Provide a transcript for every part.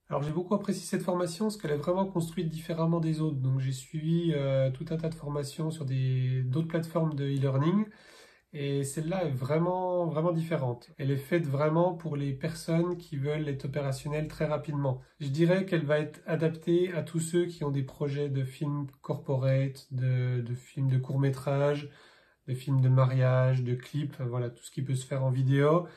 Alors j'ai beaucoup apprécié cette formation parce qu'elle est vraiment construite différemment des autres. Donc j'ai suivi tout un tas de formations sur d'autres plateformes de e-learning et celle-là est vraiment différente. Elle est faite vraiment pour les personnes qui veulent être opérationnelles très rapidement. Je dirais qu'elle va être adaptée à tous ceux qui ont des projets de films corporate, de films de court-métrage, de films de mariage, de clips, enfin, voilà, tout ce qui peut se faire en vidéo.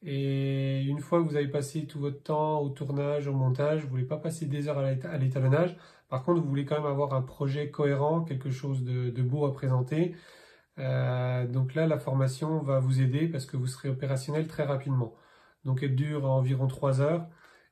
Et une fois que vous avez passé tout votre temps au tournage, au montage, vous voulez pas passer des heures à l'étalonnage. Par contre, vous voulez quand même avoir un projet cohérent, quelque chose de beau à présenter. Donc là, la formation va vous aider parce que vous serez opérationnel très rapidement. Donc elle dure environ 3 heures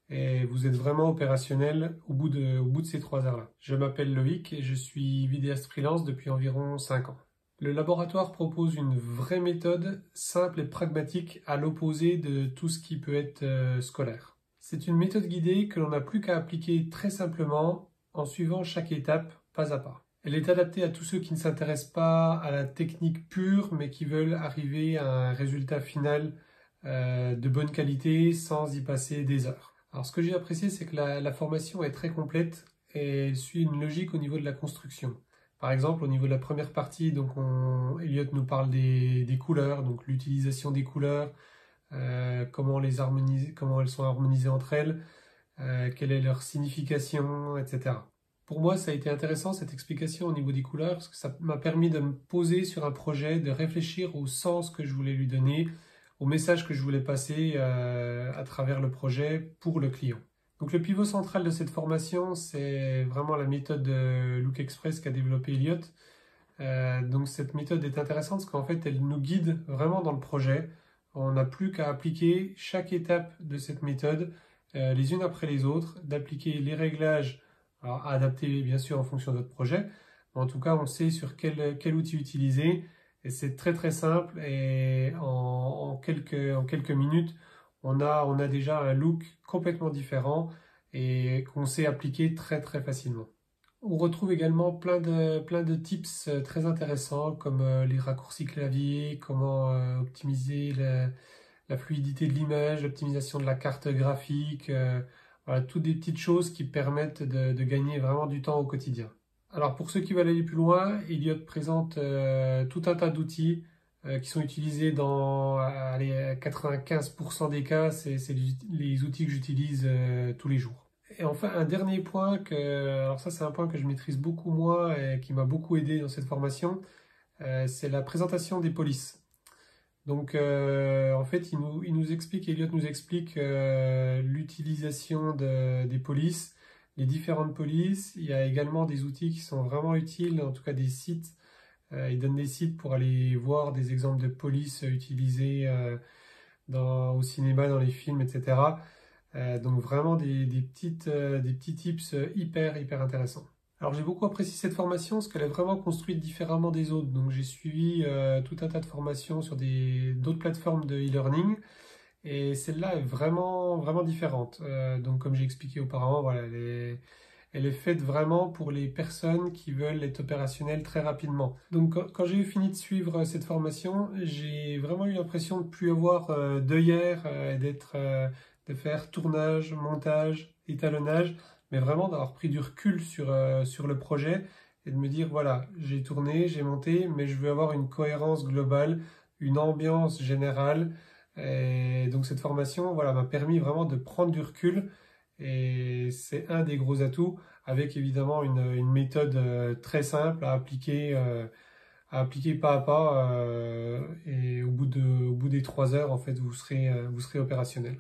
et vous êtes vraiment opérationnel au bout de ces 3 heures-là. Je m'appelle Loïc et je suis vidéaste freelance depuis environ 5 ans. Le laboratoire propose une vraie méthode simple et pragmatique à l'opposé de tout ce qui peut être scolaire. C'est une méthode guidée que l'on n'a plus qu'à appliquer très simplement en suivant chaque étape pas à pas. Elle est adaptée à tous ceux qui ne s'intéressent pas à la technique pure mais qui veulent arriver à un résultat final de bonne qualité sans y passer des heures. Alors ce que j'ai apprécié, c'est que la formation est très complète et elle suit une logique au niveau de la construction. Par exemple, au niveau de la première partie, donc Elliot nous parle des couleurs, donc l'utilisation des couleurs, comment elles sont harmonisées entre elles, quelle est leur signification, etc. Pour moi, ça a été intéressant cette explication au niveau des couleurs parce que ça m'a permis de me poser sur un projet, de réfléchir au sens que je voulais lui donner, au message que je voulais passer à travers le projet pour le client. Donc le pivot central de cette formation, c'est vraiment la méthode Look Express qu'a développé Elliot. Donc cette méthode est intéressante parce qu'en fait, elle nous guide vraiment dans le projet. On n'a plus qu'à appliquer chaque étape de cette méthode les unes après les autres, d'appliquer les réglages, alors adaptés bien sûr en fonction de notre projet, mais en tout cas on sait sur quel outil utiliser et c'est très simple et en quelques minutes on a déjà un look complètement différent et qu'on sait appliquer très facilement. On retrouve également plein de tips très intéressants comme les raccourcis clavier, comment optimiser la fluidité de l'image, l'optimisation de la carte graphique, voilà, toutes des petites choses qui permettent de gagner vraiment du temps au quotidien. Alors pour ceux qui veulent aller plus loin, Elliot présente tout un tas d'outils qui sont utilisés dans 95% des cas, c'est les outils que j'utilise tous les jours. Et enfin, un dernier point alors ça c'est un point que je maîtrise beaucoup moi et qui m'a beaucoup aidé dans cette formation, c'est la présentation des polices. Donc en fait, Elliot nous explique l'utilisation des polices, les différentes polices. Il y a également des outils qui sont vraiment utiles, en tout cas des sites. Il donne des sites pour aller voir des exemples de polices utilisées au cinéma, dans les films, etc. Donc vraiment des petits tips hyper intéressants. Alors j'ai beaucoup apprécié cette formation parce qu'elle est vraiment construite différemment des autres. Donc j'ai suivi tout un tas de formations sur d'autres plateformes de e-learning et celle-là est vraiment différente. Donc comme j'ai expliqué auparavant, voilà, elle est faite vraiment pour les personnes qui veulent être opérationnelles très rapidement. Donc quand j'ai fini de suivre cette formation, j'ai vraiment eu l'impression de ne plus avoir d'œillères, de faire tournage, montage, étalonnage, mais vraiment d'avoir pris du recul sur le projet et de me dire voilà, j'ai tourné, j'ai monté, mais je veux avoir une cohérence globale, une ambiance générale. Et donc cette formation voilà, m'a permis vraiment de prendre du recul et c'est un des gros atouts avec évidemment une méthode très simple à appliquer pas à pas et au bout des 3 heures en fait vous serez opérationnel.